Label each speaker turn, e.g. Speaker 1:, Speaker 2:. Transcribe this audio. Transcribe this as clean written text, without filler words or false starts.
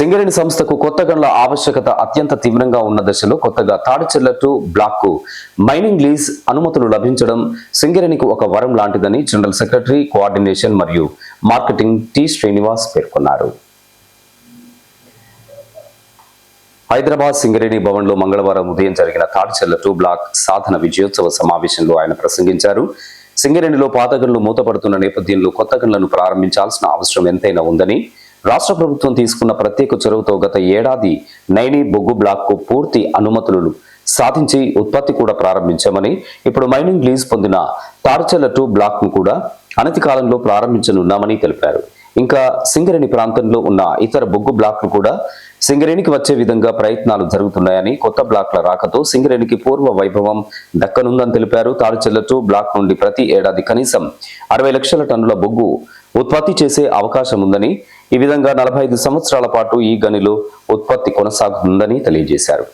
Speaker 1: సింగరేణి సంస్థకు కొత్త గనుల ఆవశ్యకత అత్యంత తీవ్రంగా ఉన్న దశలో కొత్తగా తాడిచెర్ల 2 బ్లాక్ కు మైనింగ్ లీజ్ అనుమతులు లభించడం సింగరేణికి ఒక వరం లాంటిదని జనరల్ సెక్రటరీ కోఆర్డినేషన్ మరియు మార్కెటింగ్ టి శ్రీనివాస్ పేర్కొన్నారు. హైదరాబాద్ సింగరేణి భవన్లో మంగళవారం ఉదయం జరిగిన తాడిచెర్ల 2 బ్లాక్ సాధన విజయోత్సవ సమావేశంలో ఆయన ప్రసంగించారు. సింగరేణిలో పాత గనులు మూతపడుతున్న నేపథ్యంలో కొత్త గనులను ప్రారంభించాల్సిన అవసరం ఎంతైనా ఉందని, రాష్ట్ర ప్రభుత్వం తీసుకున్న ప్రత్యేక చొరవతో గత ఏడాది నైని బొగ్గు బ్లాక్ కు పూర్తి అనుమతులు సాధించి ఉత్పత్తి కూడా ప్రారంభించామని, ఇప్పుడు మైనింగ్ లీజ్ పొందిన తాడిచెర్ల 2 బ్లాక్ ను కూడా అనతి కాలంలో ప్రారంభించనున్నామని తెలిపారు. ఇంకా సింగరేణి ప్రాంతంలో ఉన్న ఇతర బొగ్గు బ్లాక్లు కూడా సింగరేణికి వచ్చే విధంగా ప్రయత్నాలు జరుగుతున్నాయని, కొత్త బ్లాక్ల రాకతో సింగరేణికి పూర్వ వైభవం దక్కనుందని తెలిపారు. తాడిచెర్ల 2 బ్లాక్ నుండి ప్రతి ఏడాది కనీసం 60 లక్షల టన్నుల బొగ్గు ఉత్పత్తి చేసే అవకాశం ఉందని, ఈ విధంగా 45 సంవత్సరాల పాటు ఈ గనిలో ఉత్పత్తి కొనసాగుతుందని తెలియజేశారు.